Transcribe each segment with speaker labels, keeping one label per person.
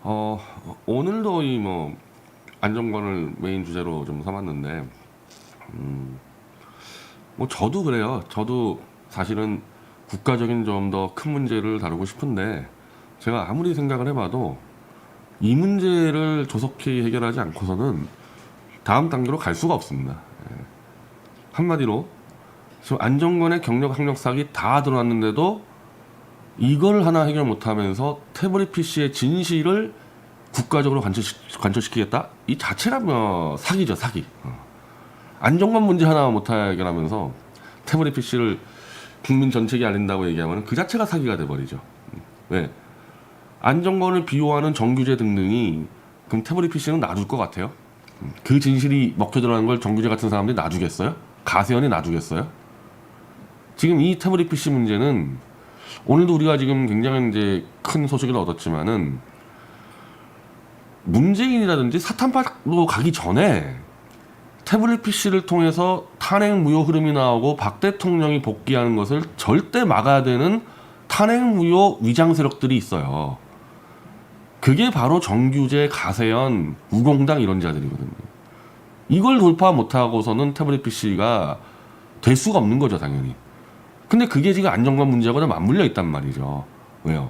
Speaker 1: 어, 오늘도 이 뭐 안정권을 메인 주제로 좀 삼았는데, 뭐 저도 그래요. 저도 사실은 국가적인 좀 더 큰 문제를 다루고 싶은데, 제가 아무리 생각을 해봐도 이 문제를 조속히 해결하지 않고서는 다음 단계로 갈 수가 없습니다. 한마디로 지금 안정권의 경력 학력 사기 다 드러났는데도 이걸 하나 해결 못하면서 태블릿 PC의 진실을 국가적으로 관철시키겠다? 이 자체가 뭐 사기죠, 사기. 안정권 문제 하나 못 해결하면서 태블릿 PC를 국민 전체에게 알린다고 얘기하면 그 자체가 사기가 돼버리죠. 왜? 안정권을 비호하는 정규제 등등이 그럼 태블릿 PC는 놔줄 것 같아요? 그 진실이 먹혀 들어가는 걸 정규제 같은 사람들이 놔주겠어요? 가세연이 놔주겠어요? 지금 이 태블릿 PC 문제는 오늘도 우리가 지금 굉장히 이제 큰 소식을 얻었지만은 문재인이라든지 사탄파로 가기 전에 태블릿 PC를 통해서 탄핵 무효 흐름이 나오고 박 대통령이 복귀하는 것을 절대 막아야 되는 탄핵 무효 위장 세력들이 있어요. 그게 바로 정규제, 가세연, 우공당 이런 자들이거든요. 이걸 돌파 못하고서는 태블릿 PC가 될 수가 없는 거죠, 당연히. 근데 그게 지금 안정권 문제하고 맞물려 있단 말이죠. 왜요?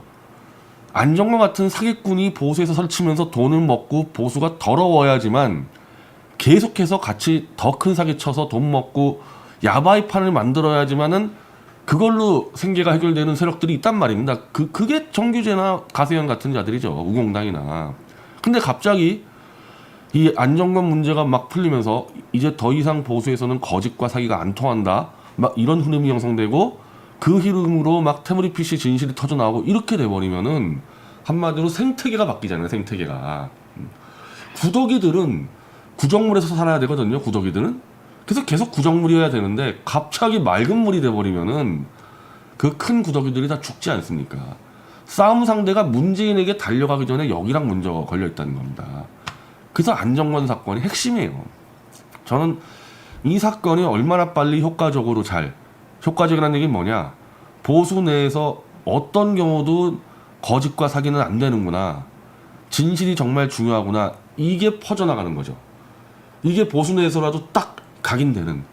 Speaker 1: 안정권 같은 사기꾼이 보수에서 설치면서 돈을 먹고 보수가 더러워야지만 계속해서 같이 더 큰 사기 쳐서 돈 먹고 야바이판을 만들어야지만은 그걸로 생계가 해결되는 세력들이 있단 말입니다. 그게 정규제나 가세현 같은 자들이죠. 우공당이나. 근데 갑자기 이 안정권 문제가 막 풀리면서 이제 더 이상 보수에서는 거짓과 사기가 안 통한다. 막 이런 흐름이 형성되고 그 흐름으로 막 태블릿 PC 진실이 터져 나오고 이렇게 돼버리면은 한마디로 생태계가 바뀌잖아요. 생태계가. 구더기들은 구정물에서 살아야 되거든요. 구더기들은. 그래서 계속 구정물이어야 되는데 갑자기 맑은 물이 돼버리면은 그 큰 구더기들이 다 죽지 않습니까? 싸움 상대가 문재인에게 달려가기 전에 여기랑 먼저 걸려 있다는 겁니다. 그래서 안정권 사건이 핵심이에요. 저는 이 사건이 얼마나 빨리 효과적이라는 얘기는 뭐냐? 보수 내에서 어떤 경우도 거짓과 사기는 안 되는구나. 진실이 정말 중요하구나. 이게 퍼져나가는 거죠. 이게 보수 내에서라도 딱 각인되는.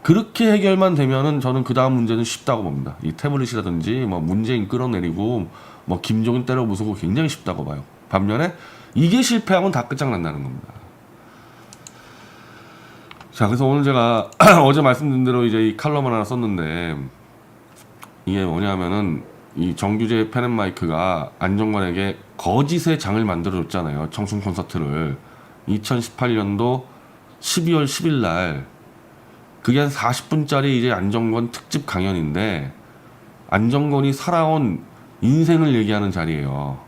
Speaker 1: 그렇게 해결만 되면은 저는 그 다음 문제는 쉽다고 봅니다. 이 태블릿이라든지 뭐 문재인 끌어내리고 뭐 김종인 때려 부수고 굉장히 쉽다고 봐요. 반면에 이게 실패하면 다 끝장난다는 겁니다. 자, 그래서 오늘 제가 어제 말씀드린 대로 이제 이 칼럼을 하나 썼는데 이게 뭐냐면은 이 정규제 펜앤마이크가 안정권에게 거짓의 장을 만들어줬잖아요. 청순 콘서트를 2018년도 12월 10일 날 그게 한 40분짜리 이제 안정권 특집 강연인데 안정권이 살아온 인생을 얘기하는 자리예요.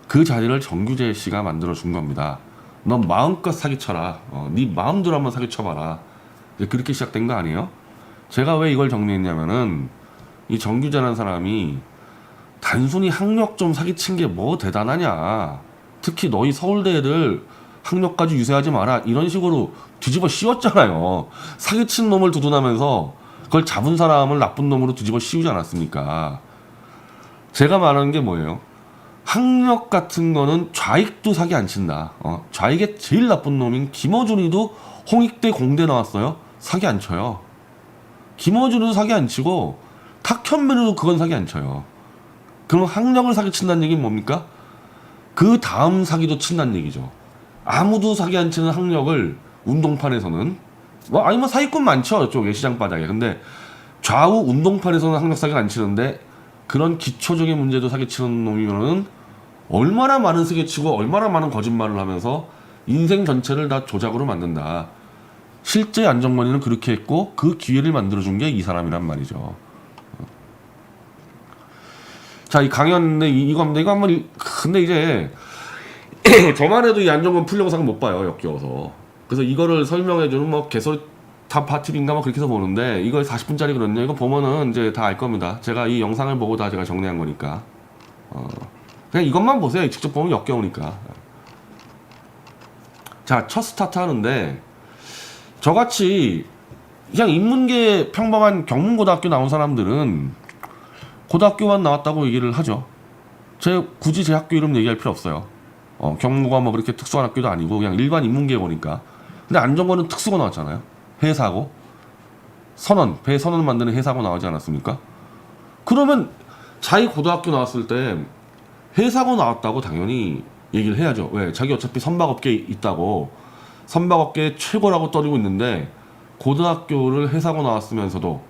Speaker 1: 그 자리를 정규제 씨가 만들어 준 겁니다. 넌 마음껏 사기쳐라. 네 마음대로 한번 사기쳐봐라. 이제 그렇게 시작된 거 아니에요? 제가 왜 이걸 정리했냐면은 이 정규제라는 사람이 단순히 학력 좀 사기친 게 뭐 대단하냐. 특히 너희 서울대 애들 학력까지 유세하지 마라. 이런 식으로 뒤집어 씌웠잖아요. 사기친 놈을 두둔하면서 그걸 잡은 사람을 나쁜 놈으로 뒤집어 씌우지 않았습니까? 제가 말하는 게 뭐예요? 학력 같은 거는 좌익도 사기 안 친다. 좌익의 제일 나쁜 놈인 김어준이도 홍익대 공대 나왔어요. 사기 안 쳐요. 김어준이도 사기 안 치고 탁현민도 그건 사기 안 쳐요. 그럼 학력을 사기 친다는 얘기는 뭡니까? 그 다음 사기도 친다는 얘기죠. 아무도 사기 안 치는 학력을 운동판에서는 아니면 사기꾼 많죠. 이쪽에 시장 바닥에. 근데 좌우 운동판에서는 학력 사기가 안 치는데 그런 기초적인 문제도 사기치는 놈이면은 얼마나 많은 사기치고 얼마나 많은 거짓말을 하면서 인생 전체를 다 조작으로 만든다. 실제 안정권이는 그렇게 했고 그 기회를 만들어준 게 이 사람이란 말이죠. 자, 이 강연인데 이겁니다. 이거 한번 근데 이제 저만 해도 이 안정권 풀 영상을 못 봐요. 역겨워서. 그래서 이거를 설명해주는 뭐 개소 다 파티인가 뭐 그렇게 해서 보는데 이거 40분짜리 그렇냐. 이거 보면은 이제 다 알 겁니다. 제가 이 영상을 보고 다 제가 정리한 거니까. 그냥 이것만 보세요. 직접 보면 역겨우니까. 자, 첫 스타트 하는데 저같이 그냥 인문계 평범한 경문고등학교 나온 사람들은 고등학교만 나왔다고 얘기를 하죠. 굳이 제 학교 이름 얘기할 필요 없어요. 경무가 뭐 그렇게 특수한 학교도 아니고 그냥 일반 인문계 보니까. 근데 안정권은 특수고 나왔잖아요. 해사고 선언, 배 선언 만드는 해사고 나오지 않았습니까? 그러면 자기 고등학교 나왔을 때 해사고 나왔다고 당연히 얘기를 해야죠. 왜? 자기 어차피 선박업계에 있다고, 선박업계 최고라고 떠들고 있는데 고등학교를 해사고 나왔으면서도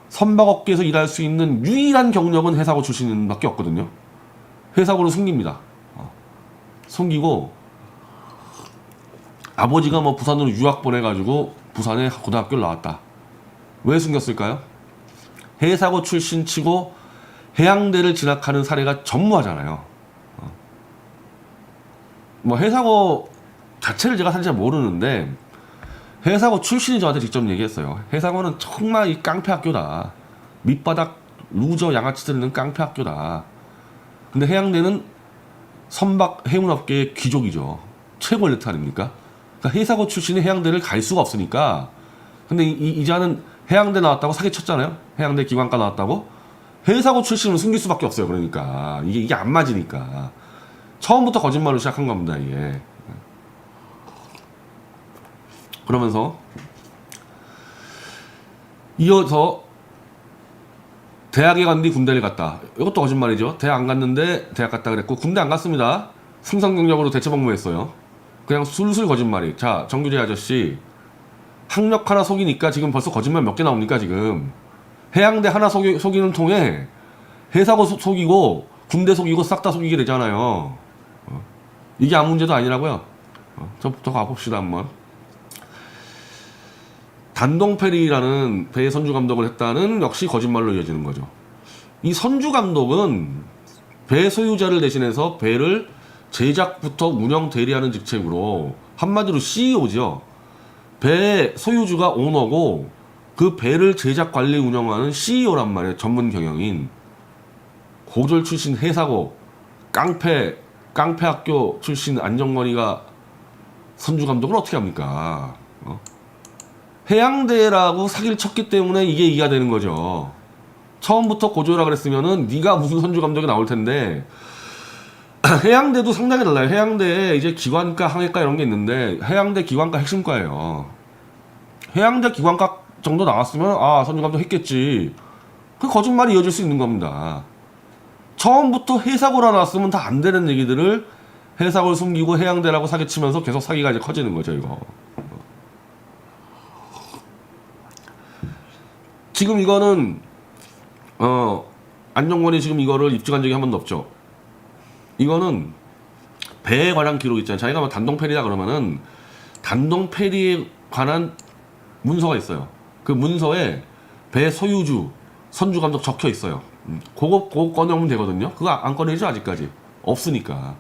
Speaker 1: 선박업계에서 일할 수 있는 유일한 경력은 해사고 출신밖에 없거든요. 해사고를 숨깁니다. 숨기고 아버지가 뭐 부산으로 유학 보내가지고 부산에 고등학교를 나왔다. 왜 숨겼을까요? 해사고 출신 치고 해양대를 진학하는 사례가 전무하잖아요. 뭐 해사고 자체를 제가 사실 잘 모르는데 해사고 출신이 저한테 직접 얘기했어요. 해사고는 정말 이 깡패 학교다. 밑바닥 루저 양아치들 있는 깡패 학교다. 근데 해양대는 선박 해운업계의 귀족이죠. 최고 엘리트 아닙니까? 그러니까 해사고 출신이 해양대를 갈 수가 없으니까. 근데 이자는 해양대 나왔다고 사기쳤잖아요. 해양대 기관과 나왔다고. 해사고 출신은 숨길 수밖에 없어요. 그러니까 이게 안 맞으니까 처음부터 거짓말로 시작한 겁니다. 이게. 그러면서 이어서 대학에 갔는데 군대를 갔다. 이것도 거짓말이죠. 대학 안 갔는데 대학 갔다 그랬고 군대 안 갔습니다. 승선 경력으로 대체복무했어요. 그냥 술술 거짓말이. 자, 정규재 아저씨 학력 하나 속이니까 지금 벌써 거짓말 몇 개 나옵니까 지금. 해양대 하나 속이는 통에 해사고 속이고 군대 속이고 싹 다 속이게 되잖아요. 이게 아무 문제도 아니라고요. 저부터 가봅시다 한번. 단동페리라는 배 선주 감독을 했다는 역시 거짓말로 이어지는 거죠. 이 선주 감독은 배 소유자를 대신해서 배를 제작부터 운영 대리하는 직책으로 한마디로 CEO죠. 배 소유주가 오너고 그 배를 제작 관리 운영하는 CEO란 말이에요. 전문 경영인. 고졸 출신 해사고 깡패 학교 출신 안정권이가 선주 감독을 어떻게 합니까? 해양대라고 사기를 쳤기 때문에 이게 이해가 되는 거죠. 처음부터 고졸이라 그랬으면은 네가 무슨 선주 감독이 나올 텐데. 해양대도 상당히 달라요. 해양대에 이제 기관과 항해과 이런 게 있는데 해양대 기관과 핵심과예요. 해양대 기관과 정도 나왔으면 선주 감독 했겠지. 그 거짓말이 이어질 수 있는 겁니다. 처음부터 해사고라 나왔으면 다 안 되는 얘기들을 해사고를 숨기고 해양대라고 사기치면서 계속 사기가 이제 커지는 거죠, 이거. 지금 이거는 안정권이 지금 이거를 입증한 적이 한 번도 없죠. 이거는 배에 관한 기록 있잖아요. 자기가 뭐 단동페리다 그러면은 단동페리에 관한 문서가 있어요. 그 문서에 배 소유주, 선주 감독 적혀 있어요. 그거 꺼내오면 되거든요. 그거 안 꺼내죠 아직까지. 없으니까.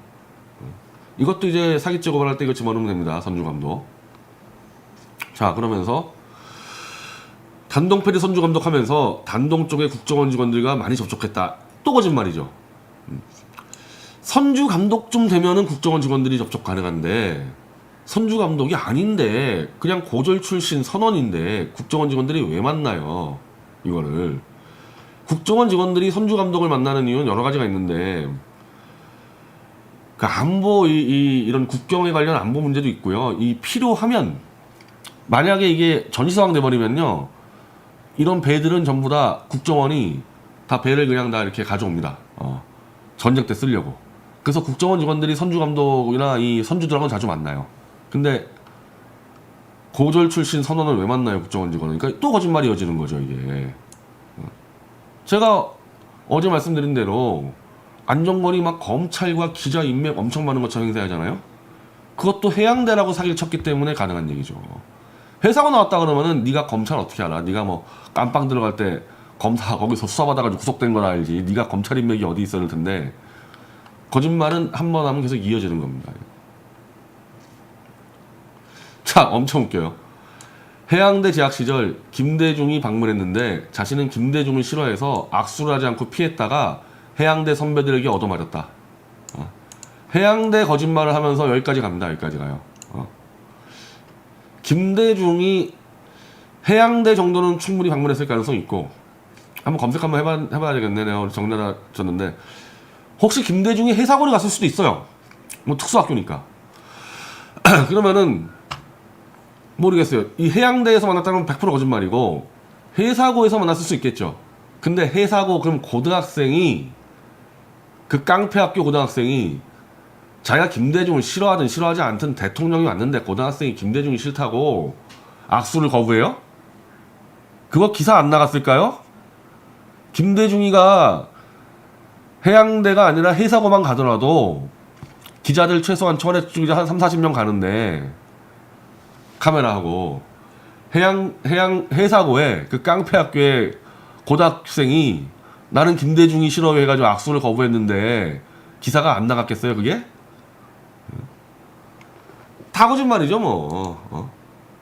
Speaker 1: 이것도 이제 사기죄 고발할 때 이거 집어넣으면 됩니다. 선주 감독. 자, 그러면서 단동페리 선주 감독하면서 단동 쪽의 국정원 직원들과 많이 접촉했다. 또 거짓말이죠. 선주 감독쯤 되면은 국정원 직원들이 접촉 가능한데 선주 감독이 아닌데 그냥 고졸 출신 선원인데 국정원 직원들이 왜 만나요? 이거를. 국정원 직원들이 선주 감독을 만나는 이유는 여러 가지가 있는데 그 안보 이런 국경에 관련 안보 문제도 있고요. 이 필요하면 만약에 이게 전시 상황 돼 버리면요. 이런 배들은 전부 다 국정원이 다 배를 그냥 다 이렇게 가져옵니다. 전쟁 때 쓰려고. 그래서 국정원 직원들이 선주 감독이나 이 선주들하고는 자주 만나요. 근데 고졸 출신 선원을 왜 만나요, 국정원 직원은? 그러니까 또 거짓말이 이어지는 거죠, 이게. 제가 어제 말씀드린 대로 안정권이 막 검찰과 기자 인맥 엄청 많은 것처럼 행세하잖아요. 그것도 해양대라고 사기를 쳤기 때문에 가능한 얘기죠. 회사가 나왔다 그러면은 네가 검찰 어떻게 알아? 네가 뭐 깜빵 들어갈 때 검사 거기서 수사받아가지고 구속된 걸 알지. 네가 검찰 인맥이 어디 있었을 텐데. 거짓말은 한 번 하면 계속 이어지는 겁니다. 자, 엄청 웃겨요. 해양대 재학 시절 김대중이 방문했는데 자신은 김대중을 싫어해서 악수를 하지 않고 피했다가 해양대 선배들에게 얻어맞았다. 해양대 거짓말을 하면서 여기까지 갑니다. 여기까지 가요. 김대중이 해양대 정도는 충분히 방문했을 가능성이 있고 한번 검색 한번 해봐야 되겠네. 내가 오늘 정리하다 줬는데 혹시 김대중이 해사고를 갔을 수도 있어요. 뭐 특수학교니까. 그러면은 모르겠어요. 이 해양대에서 만났다면 100% 거짓말이고 해사고에서 만났을 수 있겠죠. 근데 해사고 그럼 고등학생이 그 깡패학교 고등학생이 자기가 김대중을 싫어하든 싫어하지 않든 대통령이 왔는데 고등학생이 김대중이 싫다고 악수를 거부해요? 그거 기사 안 나갔을까요? 김대중이가 해양대가 아니라 해사고만 가더라도 기자들 최소한 천에 기자 한 3, 40명 가는데 카메라하고 해사고에 그 깡패학교에 고등학생이 나는 김대중이 싫어해 가지고 악수를 거부했는데 기사가 안 나갔겠어요 그게? 다 거짓말이죠 뭐.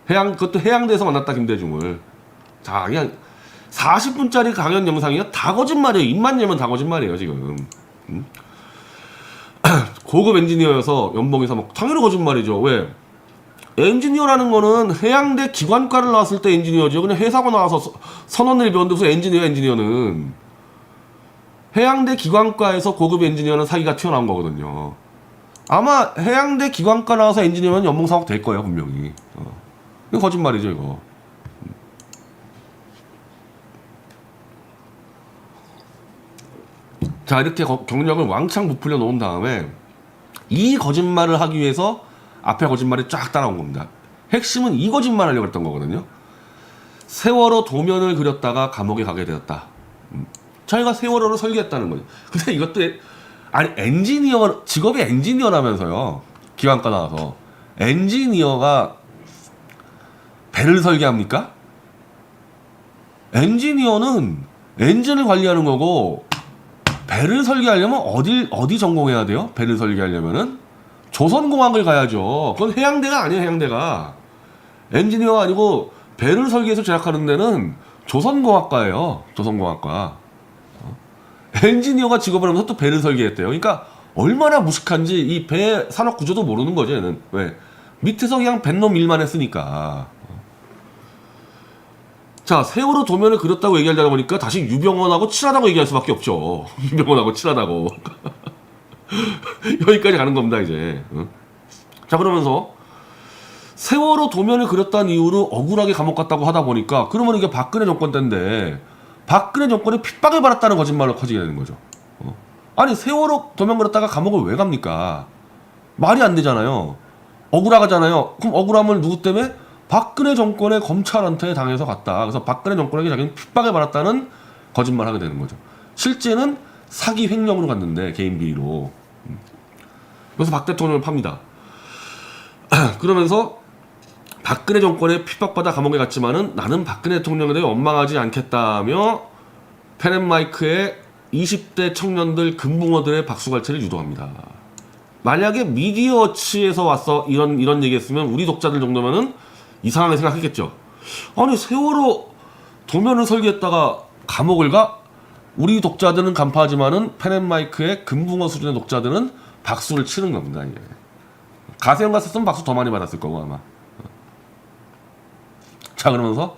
Speaker 1: 그것도 해양대에서 만났다 김대중을. 자 그냥 40분짜리 강연 영상이요? 다 거짓말이에요. 입만 열면 다 거짓말이에요 지금. 고급 엔지니어여서 연봉이 3억. 당연히 거짓말이죠. 왜? 엔지니어라는 거는 해양대 기관과를 나왔을 때 엔지니어죠. 그냥 회사고 나와서 선언을 배웠는데 무슨 엔지니어는 해양대 기관과에서 고급 엔지니어는 사기가 튀어나온 거거든요. 아마 해양대 기관과 나와서 엔지니어면 연봉 3억 될 거예요 분명히. 이거 거짓말이죠 이거. 자 이렇게 경력을 왕창 부풀려 놓은 다음에 이 거짓말을 하기 위해서 앞에 거짓말이 쫙 따라온 겁니다. 핵심은 이 거짓말 하려고 했던 거거든요. 세월호 도면을 그렸다가 감옥에 가게 되었다. 저희가 세월호를 설계했다는 거죠. 근데 이것도 아니 엔지니어 직업이 엔지니어라면서요. 기관과 나와서 엔지니어가 배를 설계합니까? 엔지니어는 엔진을 관리하는 거고 배를 설계하려면 어디 전공해야 돼요? 배를 설계하려면은 조선공학을 가야죠. 그건 해양대가 아니에요. 해양대가 엔지니어가 아니고 배를 설계해서 제작하는 데는 조선공학과예요. 조선공학과. 엔지니어가 직업을 하면서 또 배를 설계했대요. 그러니까 얼마나 무식한지 이 배 산업 구조도 모르는 거죠. 얘는 왜 밑에서 그냥 뱃놈 일만 했으니까. 자 세월호 도면을 그렸다고 얘기하려다 보니까 다시 유병원하고 친하다고 얘기할 수밖에 없죠. 유병원하고 친하다고. 여기까지 가는 겁니다 이제. 자 그러면서 세월호 도면을 그렸다는 이유로 억울하게 감옥 갔다고 하다 보니까 그러면 이게 박근혜 정권 때인데 박근혜 정권이 핍박을 받았다는 거짓말로 커지게 되는 거죠. 아니 세월호 도면 그렸다가 감옥을 왜 갑니까? 말이 안 되잖아요. 억울하잖아요. 그럼 억울함을 누구 때문에? 박근혜 정권의 검찰한테 당해서 갔다. 그래서 박근혜 정권에게 자기는 핍박을 받았다는 거짓말 하게 되는 거죠. 실제는 사기 횡령으로 갔는데 개인 비리로. 그래서 박 대통령을 팝니다. 그러면서 박근혜 정권에 핍박받아 감옥에 갔지만은 나는 박근혜 대통령에 대해 원망하지 않겠다며 펜앤마이크에 20대 청년들 금붕어들의 박수갈채를 유도합니다. 만약에 미디어치에서 와서 이런 얘기했으면 우리 독자들 정도면은 이상하게 생각했겠죠. 아니 세월호 도면을 설계했다가 감옥을 가? 우리 독자들은 간파하지만은 펜앤마이크의 금붕어 수준의 독자들은 박수를 치는 겁니다. 이게. 가세형 갔었으면 박수 더 많이 받았을 거고 아마. 자 그러면서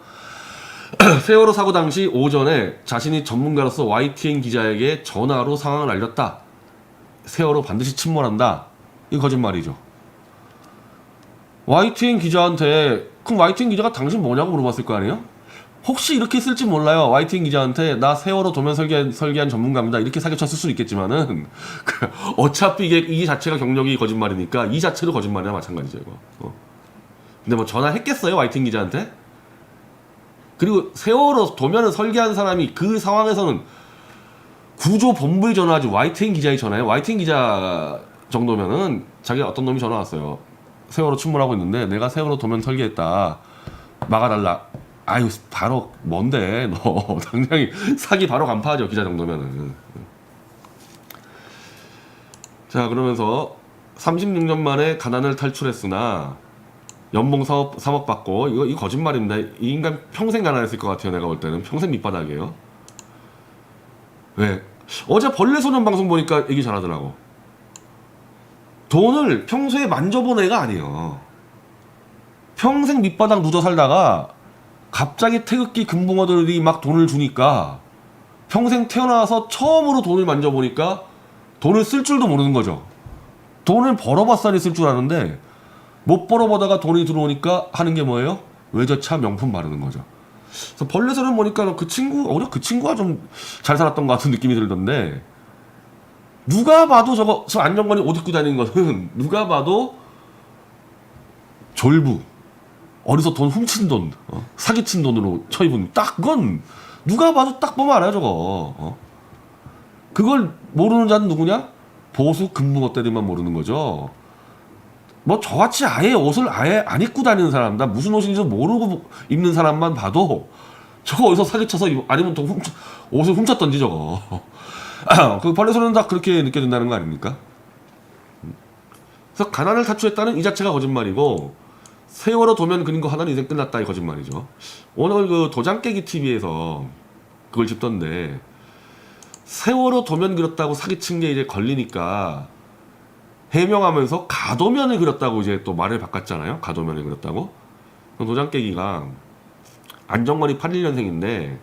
Speaker 1: 세월호 사고 당시 오전에 자신이 전문가로서 YTN 기자에게 전화로 상황을 알렸다. 세월호 반드시 침몰한다. 이거 거짓말이죠. YTN 기자한테 그럼 YTN 기자가 당신 뭐냐고 물어봤을 거 아니에요? 혹시 이렇게 쓸지 몰라요. YTN 기자한테 나 세월호 도면 설계한 전문가입니다. 이렇게 사기쳤을 수 있겠지만은 어차피 이 자체가 경력이 거짓말이니까 이 자체도 거짓말이나 마찬가지죠 이거. 근데 뭐 전화했겠어요 YTN 기자한테? 그리고 세월호 도면을 설계한 사람이 그 상황에서는 구조본부에 전화하지 YTN 기자에 전화해요. YTN 기자 정도면은 자기가 어떤 놈이 전화 왔어요. 세월호 침몰하고 있는데 내가 세월호 도면 설계했다. 막아달라. 아유 바로 뭔데 너 당장이 사기 바로 간파하죠 기자 정도면은. 자 그러면서 36년 만에 가난을 탈출했으나 연봉 3억 받고 이거 거짓말입니다. 이 인간 평생 가난했을 것 같아요. 내가 볼 때는 평생 밑바닥이에요. 왜? 어제 벌레소년 방송 보니까 얘기 잘하더라고. 돈을 평소에 만져본 애가 아니에요. 평생 밑바닥 묻어 살다가 갑자기 태극기 금붕어들이 막 돈을 주니까 평생 태어나서 처음으로 돈을 만져보니까 돈을 쓸 줄도 모르는 거죠. 돈을 벌어봤자니 쓸 줄 아는데 못 벌어보다가 돈이 들어오니까 하는 게 뭐예요? 외제차 명품 바르는 거죠. 그래서 벌레설을 보니까 그 친구가 좀 잘 살았던 것 같은 느낌이 들던데, 누가 봐도 저 안정권이 옷 입고 다니는 것은 누가 봐도 졸부, 어디서 돈 훔친 돈, 사기친 돈으로 처입은, 딱 그건 누가 봐도 딱 보면 알아요 저거. 그걸 모르는 자는 누구냐? 보수 금붕어떼들만 모르는 거죠. 뭐 저같이 아예 옷을 아예 안 입고 다니는 사람, 나 무슨 옷인지 모르고 입는 사람만 봐도 저거 어디서 사기쳐서 아니면 또 옷을 훔쳤던지 저거. 그 벌레소리는 다 그렇게 느껴진다는 거 아닙니까? 그래서 가난을 탈출했다는 이 자체가 거짓말이고, 세월호 도면 그린 거 하나는 인생 끝났다 이 거짓말이죠. 오늘 그 도장 깨기 TV에서 그걸 짚던데, 세월호 도면 그렸다고 사기친 게 이제 걸리니까 해명하면서 가도면을 그렸다고 이제 또 말을 바꿨잖아요. 가도면을 그렸다고. 도장 깨기가 안정권이 81년생인데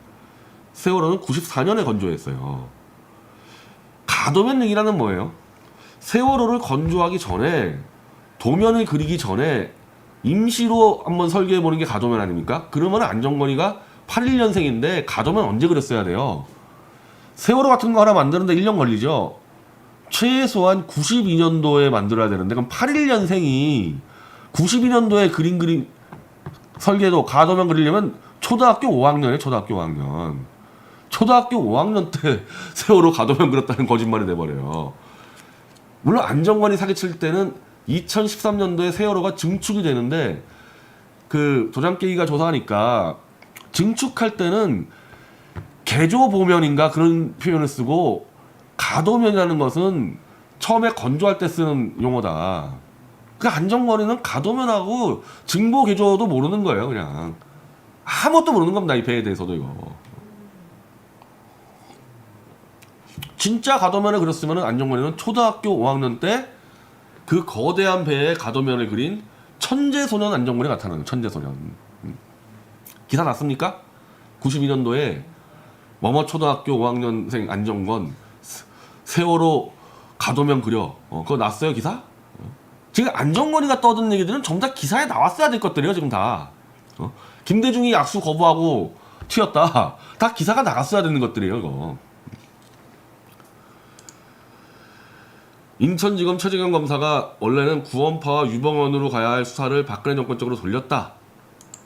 Speaker 1: 세월호는 94년에 건조했어요. 가도면 얘기라는 뭐예요? 세월호를 건조하기 전에, 도면을 그리기 전에 임시로 한번 설계해 보는 게 가도면 아닙니까? 그러면 안정권이가 81년생인데 가도면 언제 그렸어야 돼요? 세월호 같은 거 하나 만드는데 1년 걸리죠. 최소한 92년도에 만들어야 되는데, 그럼 81년생이 92년도에 그림 설계도 가도면 그리려면 초등학교 5학년이에요. 초등학교 5학년. 초등학교 5학년 때 세월호 가도면 그렸다는 거짓말이 돼버려요. 물론 안정권이 사기칠 때는 2013년도에 세월호가 증축이 되는데, 그 도장깨기가 조사하니까 증축할 때는 개조보면인가 그런 표현을 쓰고, 가도면이라는 것은 처음에 건조할 때 쓰는 용어다. 그 안정권이는 가도면하고 증보 개조도 모르는 거예요. 그냥 아무것도 모르는 겁니다. 이 배에 대해서도. 이거 진짜 가도면을 그렸으면 안정권이는 초등학교 5학년 때 그 거대한 배에 가도면을 그린 천재소년 안정권이 나타나는 천재소년. 기사 났습니까? 92년도에 뭐뭐 초등학교 5학년생 안정권 세월호 가도면 그려. 그거 났어요 기사? 지금 안정권이가 떠든 얘기들은 전부 다 기사에 나왔어야 될 것들이에요 지금 다. 김대중이 약수 거부하고 튀었다. 다 기사가 나갔어야 되는 것들이에요 이거. 인천지검 최재경 검사가 원래는 구원파와 유병원으로 가야 할 수사를 박근혜 정권 쪽으로 돌렸다.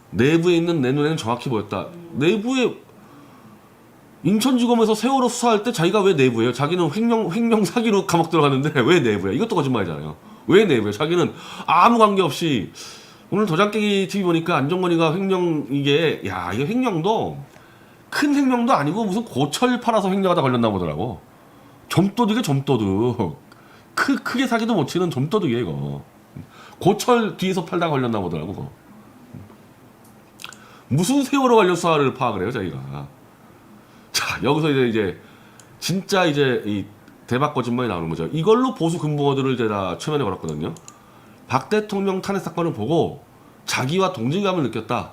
Speaker 1: 내부에 있는 내 눈에는 정확히 보였다. 내부에 인천지검에서 세월호 수사할 때 자기가 왜 내부예요? 자기는 횡령 사기로 감옥 들어갔는데 왜 내부야? 이것도 거짓말이잖아요. 왜 내부야? 자기는 아무 관계 없이. 오늘 도장깨기 TV 보니까 안정권이가 이게 횡령도 큰 횡령도 아니고 무슨 고철 팔아서 횡령하다 걸렸나 보더라고. 좀도둑이야 좀도둑. 크게 사기도 못 치는 좀도둑이에요 이거. 고철 뒤에서 팔다가 걸렸나 보더라고 그거. 무슨 세월호 관련 수사를 파악을 해요 자기가. 자, 여기서 이제 진짜 이 대박 거짓말이 나오는 거죠. 이걸로 보수 금붕어들을 제가 최면에 걸었거든요. 박 대통령 탄핵 사건을 보고 자기와 동질감을 느꼈다.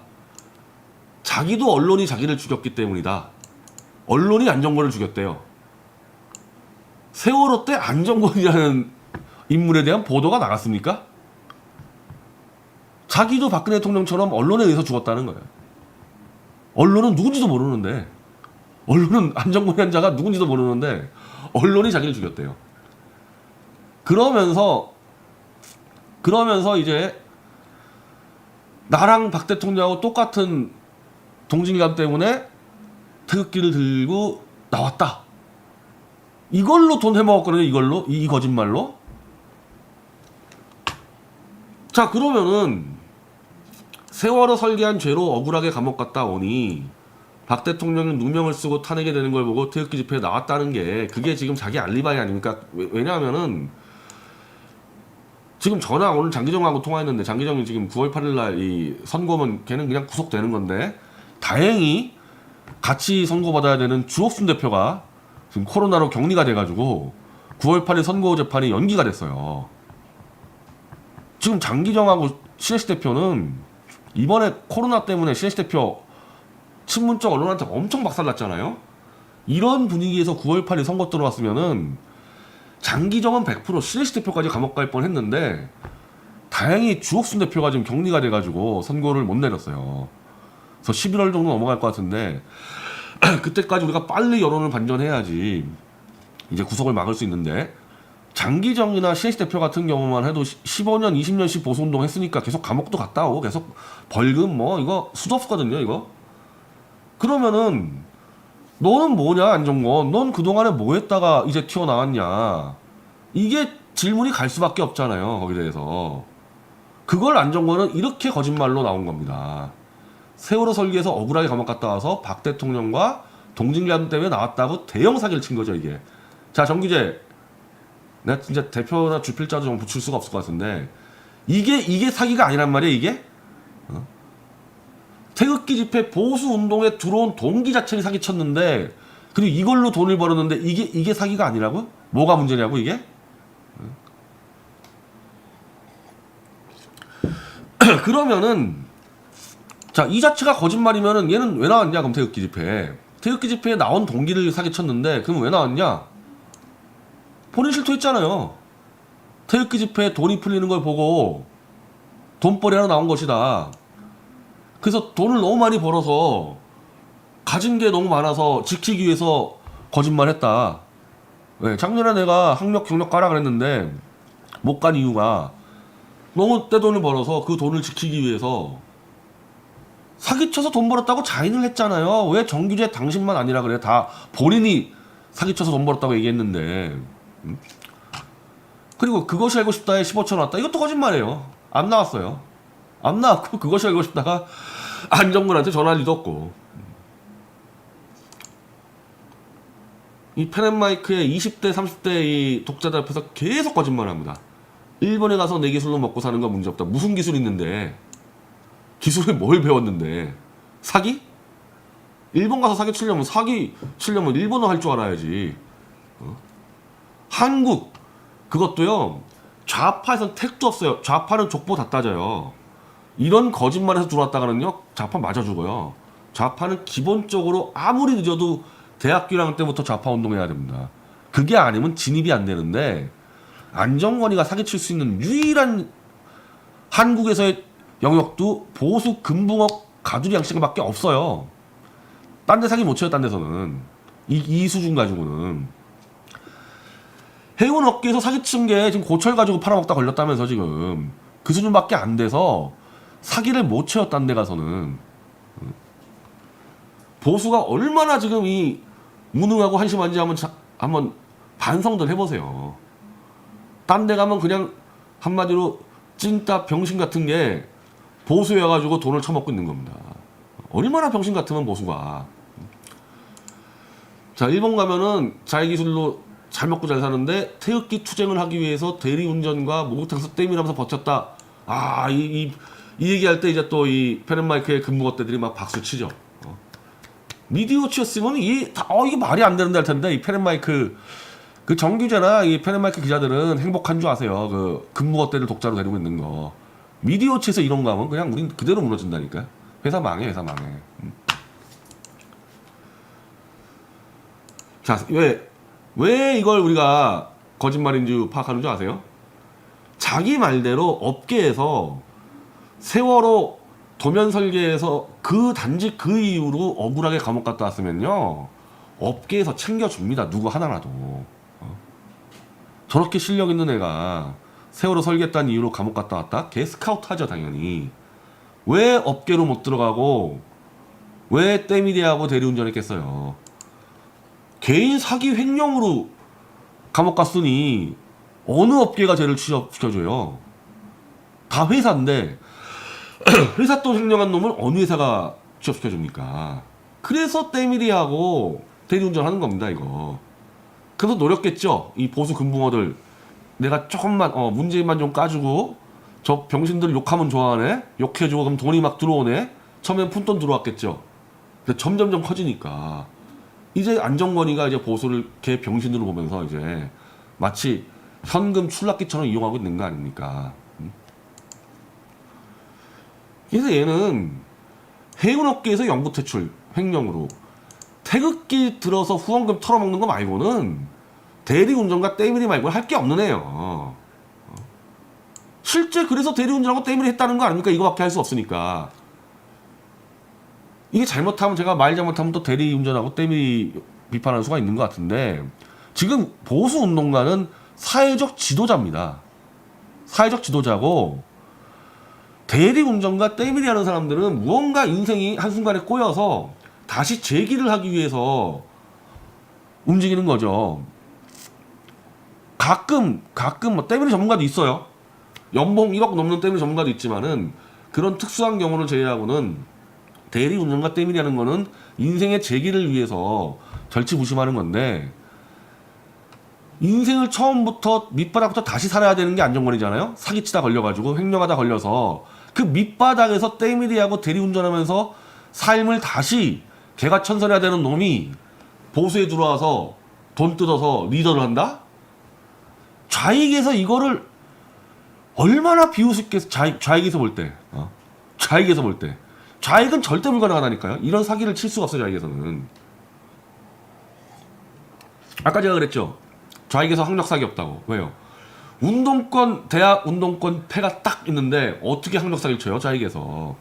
Speaker 1: 자기도 언론이 자기를 죽였기 때문이다. 언론이 안정권을 죽였대요. 세월호 때 안정권이라는 인물에 대한 보도가 나갔습니까? 자기도 박근혜 대통령처럼 언론에 의해서 죽었다는 거예요. 언론은 누군지도 모르는데, 언론은 안정권이라는 자가 누군지도 모르는데 언론이 자기를 죽였대요. 그러면서 이제 나랑 박 대통령하고 똑같은 동질감 때문에 태극기를 들고 나왔다. 이걸로 돈 해먹었거든요. 이걸로 이 거짓말로. 자, 그러면은 세월호 설계한 죄로 억울하게 감옥 갔다 오니 박 대통령이 누명을 쓰고 탄핵이 되는 걸 보고 태극기 집회에 나왔다는 게, 그게 지금 자기 알리바이 아닙니까? 왜냐하면은 지금 오늘 장기정하고 통화했는데, 장기정이 지금 9월 8일날 이 선고면 걔는 그냥 구속되는 건데, 다행히 같이 선고받아야 되는 주옥순 대표가 지금 코로나로 격리가 돼가지고 9월 8일 선고 재판이 연기가 됐어요. 지금 장기정하고 신혜식 대표는 이번에 코로나 때문에 신혜식 대표 친문적 언론한테 엄청 박살났잖아요. 이런 분위기에서 9월 8일 선거 들어왔으면은 장기정은 100% 신혜식 대표까지 감옥 갈 뻔했는데 다행히 주옥순 대표가 지금 격리가 돼가지고 선고를 못 내렸어요. 그래서 11월 정도 넘어갈 것 같은데 그때까지 우리가 빨리 여론을 반전해야지 이제 구속을 막을 수 있는데, 장기정이나 신혜식 대표 같은 경우만 해도 15년, 20년씩 보수운동 했으니까 계속 감옥도 갔다 오고 계속 벌금 뭐 이거 수도 없거든요 이거. 그러면은 너는 뭐냐 안정권, 넌 그동안에 뭐 했다가 이제 튀어나왔냐, 이게 질문이 갈 수밖에 없잖아요 거기에 대해서. 그걸 안정권은 이렇게 거짓말로 나온 겁니다. 세월호 설계에서 억울하게 감옥 갔다 와서 박 대통령과 동직남 때문에 나왔다고 대형 사기를 친 거죠 이게. 자 정규재, 내가 진짜 대표나 주필자도 좀 붙일 수가 없을 것 같은데 이게 사기가 아니란 말이야 이게? 태극기 집회 보수 운동에 들어온 동기 자체를 사기쳤는데, 그리고 이걸로 돈을 벌었는데 이게 사기가 아니라고? 뭐가 문제냐고 이게? 그러면은 자, 이 자체가 거짓말이면은 얘는 왜 나왔냐 그럼 태극기 집회에 나온 동기를 사기쳤는데 그럼 왜 나왔냐? 본인 실토했잖아요. 태극기 집회에 돈이 풀리는 걸 보고 돈벌이 하러 나온 것이다. 그래서 돈을 너무 많이 벌어서 가진 게 너무 많아서 지키기 위해서 거짓말했다. 왜? 작년에 내가 학력 경력 가라 그랬는데 못 간 이유가 너무 떼돈을 벌어서 그 돈을 지키기 위해서 사기쳐서 돈 벌었다고 자인을 했잖아요. 왜 정규재 당신만 아니라 그래? 다 본인이 사기쳐서 돈 벌었다고 얘기했는데. 그리고 그것이 알고 싶다에 15천 나왔다. 이것도 거짓말이에요. 안 나왔어요. 안 나왔고 그것이 알고 싶다가 안정권한테 전화할 리도 없고. 이 펜앤마이크의 20대 30대 이 독자들 앞에서 계속 거짓말합니다. 일본에 가서 내 기술로 먹고 사는 건 문제없다. 무슨 기술 있는데? 기술을 뭘 배웠는데? 사기? 일본 가서 사기 치려면 일본어 할 줄 알아야지. 한국 그것도요, 좌파에선 택도 없어요. 좌파는 족보 다 따져요. 이런 거짓말에서 들어왔다가는요 좌파 맞아 죽어요. 좌파는 기본적으로 아무리 늦어도 대학교 1학년 때부터 좌파 운동해야 됩니다. 그게 아니면 진입이 안 되는데, 안정권이가 사기칠 수 있는 유일한 한국에서의 영역도 보수 금붕어 가두리 양식밖에 없어요. 딴 데 사기 못 쳐요. 딴 데서는 이 수준 가지고는. 해운 업계에서 사기친 게 지금 고철 가지고 팔아먹다 걸렸다면서 지금 그 수준밖에 안 돼서 사기를 못 쳐요. 딴 데 가서는. 보수가 얼마나 지금 이 무능하고 한심한지 한번 반성들 해보세요. 딴 데 가면 그냥 한마디로 찐따 병신 같은 게 보수여가지고 돈을 처먹고 있는 겁니다. 얼마나 병신 같으면 보수가. 자, 일본 가면은 자기기술로 잘 먹고 잘 사는데 태극기 투쟁을 하기 위해서 대리운전과 목욕탕에서 땜이라면서 버텼다. 아, 이 얘기할 때 이제 또 이 펜앤마이크의 근무업대들이 막 박수 치죠. 미디어치였으면 이게 말이 안 되는데 할 텐데, 이 펜앤마이크 그 정규재나 이 펜앤마이크 기자들은 행복한 줄 아세요. 그 근무업대를 독자로 데리고 있는 거. 미디어치에서 이런 거 하면 그냥 우린 그대로 무너진다니까. 회사 망해, 회사 망해. 자, 왜 이걸 우리가 거짓말인 줄 파악하는 줄 아세요? 자기 말대로 업계에서 세월호 도면 설계에서 그 단지 그 이후로 억울하게 감옥 갔다 왔으면요, 업계에서 챙겨줍니다. 누구 하나라도. 저렇게 실력 있는 애가 세월호 설계했다는 이유로 감옥 갔다 왔다? 걔 스카우트 하죠 당연히. 왜 업계로 못 들어가고 왜 때미디하고 대리운전했겠어요? 개인 사기 횡령으로 감옥 갔으니 어느 업계가 쟤를 취업시켜줘요? 다 회사인데 회사 돈 횡령한 놈을 어느 회사가 취업시켜줍니까? 그래서 때미리하고 대리운전 하는 겁니다 이거. 그래서 노렸겠죠 이 보수 금붕어들. 내가 조금만 문재인만 좀 까주고 저 병신들 욕하면 좋아하네, 욕해주고 그럼 돈이 막 들어오네. 처음엔 푼돈 들어왔겠죠. 근데 점점점 커지니까 이제 안정권이가 이제 보수를 개 병신으로 보면서 이제 마치 현금 출납기처럼 이용하고 있는 거 아닙니까? 그래서 얘는 해운업계에서 영구 퇴출 횡령으로 태극기 들어서 후원금 털어먹는 거 말고는 대리운전과 때밀이 말고 할 게 없는 애요. 실제 그래서 대리운전하고 때밀이 했다는 거 아닙니까? 이거밖에 할 수 없으니까. 이게 잘못하면 제가 말 잘못하면 또 대리운전하고 때밀이 비판할 수가 있는 것 같은데 지금 보수 운동가는 사회적 지도자입니다. 사회적 지도자고 대리운전과 때밀이 하는 사람들은 무언가 인생이 한순간에 꼬여서 다시 재기를 하기 위해서 움직이는 거죠. 가끔 뭐 때밀이 전문가도 있어요. 연봉 1억 넘는 때밀이 전문가도 있지만은 그런 특수한 경우를 제외하고는 대리운전과 때밀이 하는 거는 인생의 재기를 위해서 절치부심하는 건데 인생을 처음부터 밑바닥부터 다시 살아야 되는 게 안정권이잖아요. 사기치다 걸려가지고 횡령하다 걸려서 그 밑바닥에서 때밀이하고 대리운전하면서 삶을 다시 개가천선해야 되는 놈이 보수에 들어와서 돈 뜯어서 리더를 한다? 좌익에서 이거를 얼마나 비우습게 좌익에서 볼 때, 좌익에서 볼 때, 좌익은 절대 불가능하다니까요. 이런 사기를 칠 수가 없어요. 좌익에서는. 아까 제가 그랬죠. 좌익에서 학력 사기 없다고. 왜요? 운동권, 대학 운동권 패가 딱 있는데 어떻게 학력 사기를 쳐요? 좌익에서.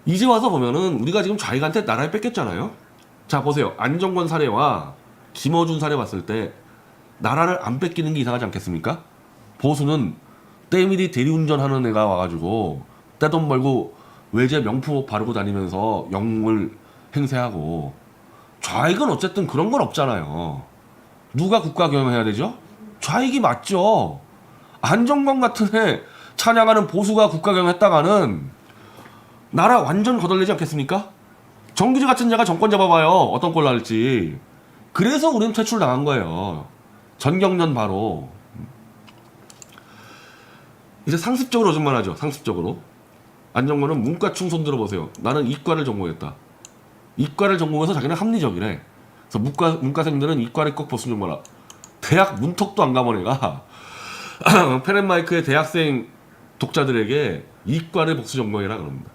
Speaker 1: 이제 와서 보면은 우리가 지금 좌익한테 나라를 뺏겼잖아요. 자 보세요. 안정권 사례와 김어준 사례 봤을 때 나라를 안 뺏기는 게 이상하지 않겠습니까? 보수는 때밀이 대리운전하는 애가 와가지고 떼돈 벌고 외제 명품옷 바르고 다니면서 영웅을 행세하고 좌익은 어쨌든 그런 건 없잖아요. 누가 국가 경영해야 되죠? 좌익이 맞죠. 안정권 같은 애 찬양하는 보수가 국가 경영했다가는 나라 완전 거덜내지 않겠습니까? 정규직 같은 자가 정권 잡아봐요. 어떤 꼴 날지. 그래서 우리는 퇴출당한 거예요. 전경련 바로. 이제 상습적으로 좀 말하죠. 상습적으로. 안정권은 문과충 손 들어보세요. 나는 이과를 전공했다. 이과를 전공해서 자기는 합리적이래. 그래서 문과생들은 이과를 꼭 보수 좀 봐라. 대학 문턱도 안 가본 애가 페렌마이크의 대학생 독자들에게 이과를 복수 전공해라 그럽니다.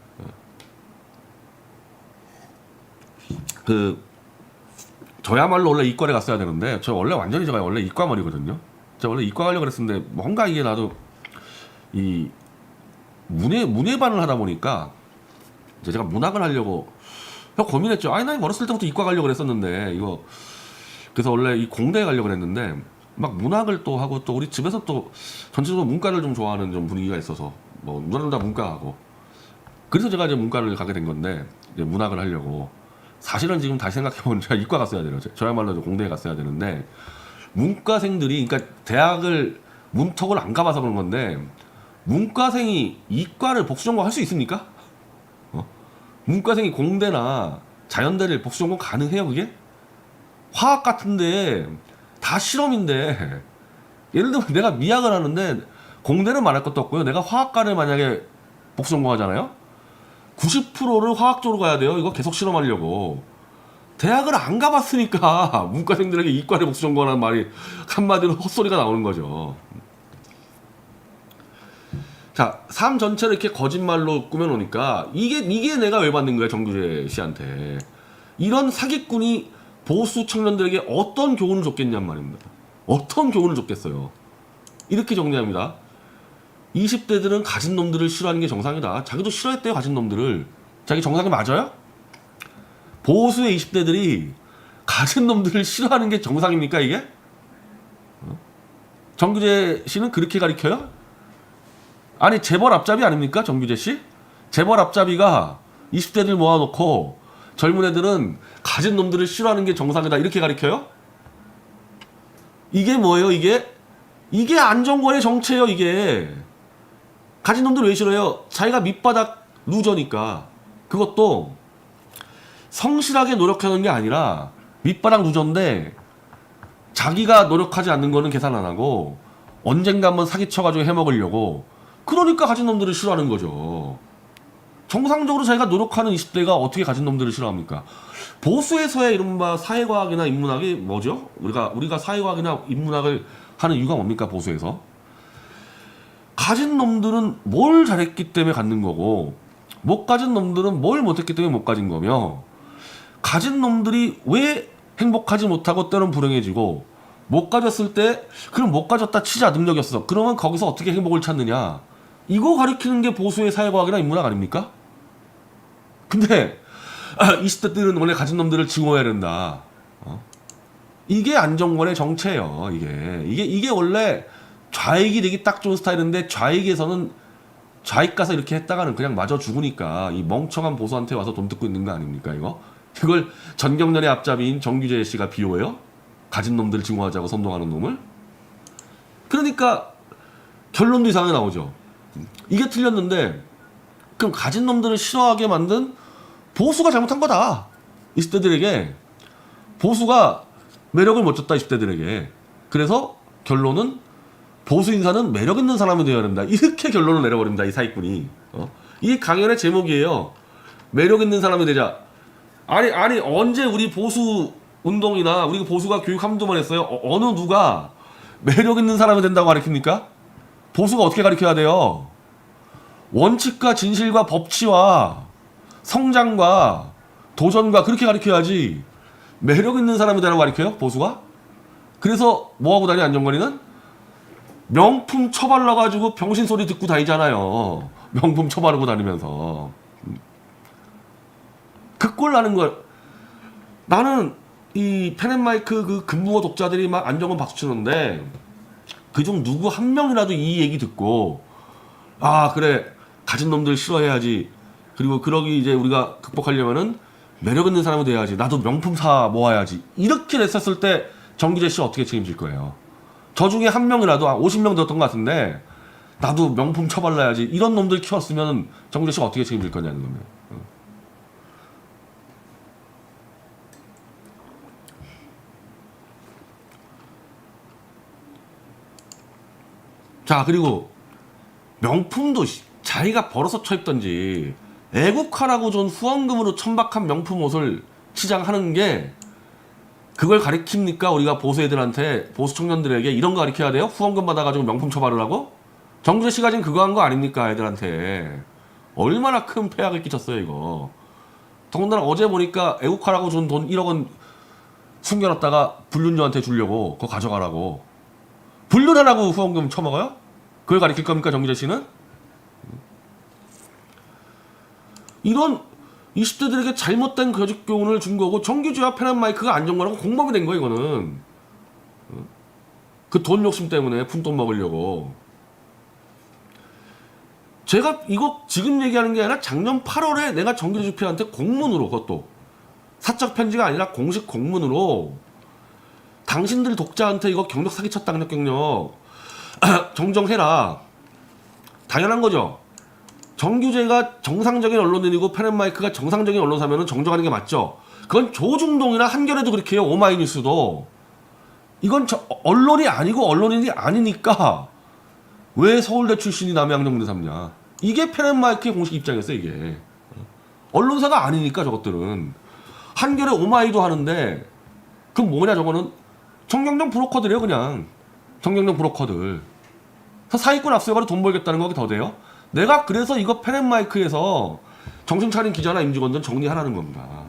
Speaker 1: 저야말로 원래 이과를 갔어야 되는데 저 원래 완전히 제가 원래 이과머리거든요. 제가 원래 이과 가려고 그랬었는데 뭔가 이게 나도 이 문예반을 하다 보니까 이제 제가 문학을 하려고 고민했죠. 아니 나 어렸을 때부터 이과 가려고 그랬었는데 이거 그래서 원래 이 공대에 가려고 그랬는데 막 문학을 또 하고 또 우리 집에서 또 전체적으로 문과를 좀 좋아하는 좀 분위기가 있어서 뭐 누나는 다 문과하고 그래서 제가 이제 문과를 가게 된 건데 이제 문학을 하려고 사실은 지금 다시 생각해보면 제가 이과 갔어야 돼요. 저야말로 공대에 갔어야 되는데 문과생들이 그러니까 대학을 문턱을 안 가봐서 그런 건데 문과생이 이과를 복수 전공 할 수 있습니까? 문과생이 공대나 자연대를 복수 전공 가능해요 그게? 화학 같은데 다 실험인데 예를 들면 내가 미학을 하는데 공대는 말할 것도 없고요. 내가 화학과를 만약에 복수 전공하잖아요. 90%를 화학 쪽으로 가야 돼요. 이거 계속 실험하려고. 대학을 안 가봤으니까 문과생들에게 이과를 복수 전공하는 말이 한마디로 헛소리가 나오는 거죠. 자, 삶 전체를 이렇게 거짓말로 꾸며놓으니까 이게 내가 왜 받는 거야 정규재 씨한테. 이런 사기꾼이 보수 청년들에게 어떤 교훈을 줬겠냔 말입니다. 어떤 교훈을 줬겠어요. 이렇게 정리합니다. 20대들은 가진 놈들을 싫어하는 게 정상이다. 자기도 싫어했대요 가진 놈들을. 자기 정상이 맞아요? 보수의 20대들이 가진 놈들을 싫어하는 게 정상입니까 이게? 정규재 씨는 그렇게 가리켜요? 아니 재벌 앞잡이 아닙니까 정규재 씨? 재벌 앞잡이가 20대들 모아놓고 젊은 애들은 가진 놈들을 싫어하는 게 정상이다 이렇게 가리켜요? 이게 뭐예요 이게? 이게 안정권의 정체예요 이게. 가진 놈들 왜 싫어요? 자기가 밑바닥 루저니까. 그것도 성실하게 노력하는 게 아니라 밑바닥 루저인데 자기가 노력하지 않는 거는 계산 안 하고 언젠가 한번 사기쳐가지고 해먹으려고. 그러니까 가진 놈들을 싫어하는 거죠. 정상적으로 자기가 노력하는 20대가 어떻게 가진 놈들을 싫어합니까? 보수에서의 이른바 사회과학이나 인문학이 뭐죠? 우리가 사회과학이나 인문학을 하는 이유가 뭡니까 보수에서? 가진 놈들은 뭘 잘했기 때문에 갖는 거고 못 가진 놈들은 뭘 못했기 때문에 못 가진 거며 가진 놈들이 왜 행복하지 못하고 때론 불행해지고 못 가졌을 때 그럼 못 가졌다 치자 능력이었어. 그러면 거기서 어떻게 행복을 찾느냐. 이거 가리키는 게 보수의 사회과학이나 인문학 아닙니까? 근데 20대들은 원래 가진 놈들을 증오해야 된다. 이게 안정권의 정체예요. 이게 원래 좌익이 되기 딱 좋은 스타일인데 좌익에서는 좌익 가서 이렇게 했다가는 그냥 맞아 죽으니까 이 멍청한 보수한테 와서 돈 뜯고 있는 거 아닙니까 이거? 그걸 전경련의 앞잡이인 정규재 씨가 비호해요? 가진 놈들을 증오하자고 선동하는 놈을? 그러니까 결론도 이상하게 나오죠. 이게 틀렸는데 그럼 가진 놈들을 싫어하게 만든 보수가 잘못한 거다. 20대들에게 보수가 매력을 못 줬다 20대들에게. 그래서 결론은 보수 인사는 매력 있는 사람이 되어야 된다. 이렇게 결론을 내려버립니다. 이 사기꾼이. 이 강연의 제목이에요. 매력 있는 사람이 되자. 아니 언제 우리 보수 운동이나 우리 보수가 교육 한두 번 했어요? 어느 누가 매력 있는 사람이 된다고 가르칩니까? 보수가 어떻게 가르쳐야 돼요? 원칙과 진실과 법치와 성장과 도전과 그렇게 가르쳐야지. 매력 있는 사람이 되라고 가르쳐요? 보수가? 그래서 뭐하고 다니 안정권이는? 명품 처발라가지고 병신 소리 듣고 다니잖아요. 명품 처바르고 다니면서. 그 꼴 나는 걸. 나는 이 펜앤마이크 그 금붕어 독자들이 막 안정권 박수치는데 그중 누구 한 명이라도 이 얘기 듣고 아 그래 가진 놈들 싫어해야지. 그리고 그러기 이제 우리가 극복하려면은 매력 있는 사람이 돼야지. 나도 명품 사 모아야지. 이렇게 냈었을 때 정규재 씨 어떻게 책임질 거예요? 저 중에 한 명이라도 50명 들었던 것 같은데 나도 명품 처발라야지. 이런 놈들 키웠으면 정규재 씨가 어떻게 책임질 거냐는 겁니다. 자 그리고 명품도 자기가 벌어서 처입던지 애국하라고 준 후원금으로 천박한 명품 옷을 치장하는 게 그걸 가리킵니까? 우리가 보수 애들한테 보수 청년들에게 이런 거 가리켜야 돼요? 후원금 받아가지고 명품 처바르라고? 정규재 씨가 지금 그거 한 거 아닙니까? 애들한테 얼마나 큰 폐악을 끼쳤어요 이거. 더군다나 어제 보니까 애국하라고 준 돈 1억 원 숨겨놨다가 불륜녀한테 주려고 그거 가져가라고. 불륜하라고 후원금 처먹어요? 그걸 가리킬 겁니까 정규재 씨는? 이런 20대들에게 잘못된 교직 교훈을 준 거고 정규재와 펜앤마이크가 안정권하고 공범이 된 거예요 이거는. 그 돈 욕심 때문에 푼돈 먹으려고. 제가 이거 지금 얘기하는 게 아니라 작년 8월에 내가 정규재 주필한테 공문으로 그것도 사적 편지가 아니라 공식 공문으로 당신들 독자한테 이거 경력 사기쳤다 경력 정정해라. 당연한 거죠. 정규재가 정상적인 언론인이고 펜앤마이크가 정상적인 언론사면은 정정하는 게 맞죠. 그건 조중동이나 한겨레도 그렇게 해요. 오마이뉴스도. 이건 언론이 아니고 언론인이 아니니까 왜 서울대 출신이 남양정대 삼냐. 이게 펜앤마이크의 공식 입장이었어요 이게. 언론사가 아니니까 저것들은. 한겨레 오마이도 하는데 그럼 뭐냐 저거는 정경련 브로커들이에요 그냥. 정경련 브로커들. 사기꾼 압수해가지고 돈 벌겠다는 거기 더 돼요? 내가 그래서 이거 펜앤마이크에서 정신 차린 기자나 임직원들 정리하라는 겁니다.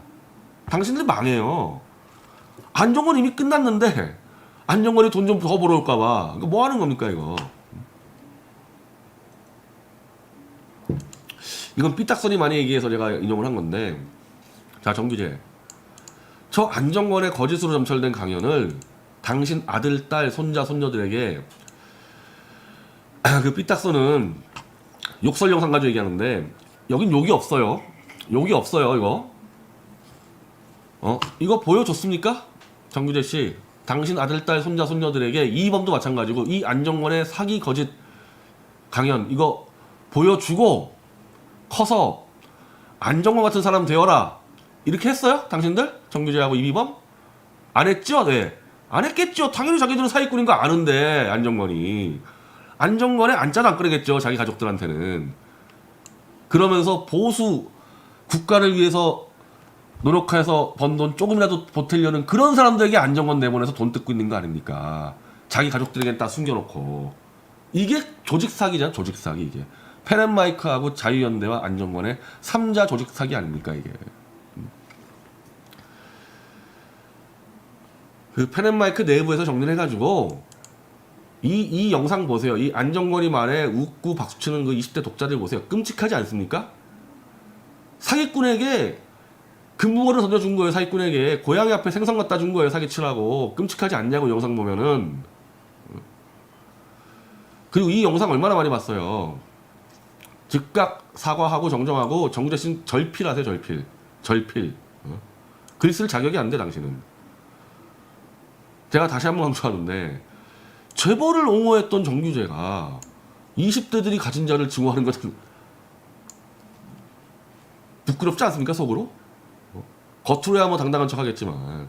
Speaker 1: 당신들 망해요. 안정권 이미 끝났는데 안정권이 돈 좀 더 벌어올까봐. 뭐 하는 겁니까 이거? 이건 삐딱선이 많이 얘기해서 제가 인용을 한 건데 자 정규재 저 안정권의 거짓으로 점철된 강연을 당신 아들, 딸, 손자, 손녀들에게 그 삐딱선은 욕설 영상 가지고 얘기하는데 여긴 욕이 없어요. 욕이 없어요 이거. 이거 보여줬습니까? 정규재 씨 당신 아들, 딸, 손자, 손녀들에게 이범도 마찬가지고 이 안정권의 사기 거짓 강연 이거 보여주고 커서 안정권 같은 사람 되어라 이렇게 했어요? 당신들? 정규재하고 이범? 안 했죠? 네. 안 했겠죠. 당연히 자기들은 사기꾼인 거 아는데 안정권이. 안정권에 안짜도 안 끓이겠죠. 자기 가족들한테는. 그러면서 보수 국가를 위해서 노력해서 번 돈 조금이라도 보태려는 그런 사람들에게 안정권 내보내서 돈 뜯고 있는 거 아닙니까? 자기 가족들에게는 다 숨겨놓고. 이게 조직 사기잖아. 조직 사기 이게. 펜앤마이크하고 자유연대와 안정권의 3자 조직 사기 아닙니까 이게. 그 펜앤마이크 내부에서 정리를 해가지고 이 영상 보세요. 이 안정권이 말에 웃고 박수치는 그 20대 독자들 보세요. 끔찍하지 않습니까? 사기꾼에게 금붕어를 던져준 거예요. 사기꾼에게 고양이 앞에 생선 갖다 준 거예요. 사기치라고. 끔찍하지 않냐고 영상 보면은. 그리고 이 영상 얼마나 많이 봤어요. 즉각 사과하고 정정하고 정주대신 절필하세요. 절필. 글 쓸 자격이 안 돼 당신은. 제가 다시 한번 강조하는데 재벌을 옹호했던 정규제가 20대들이 가진 자를 증오하는 것은 부끄럽지 않습니까? 속으로? 겉으로야 뭐 당당한 척 하겠지만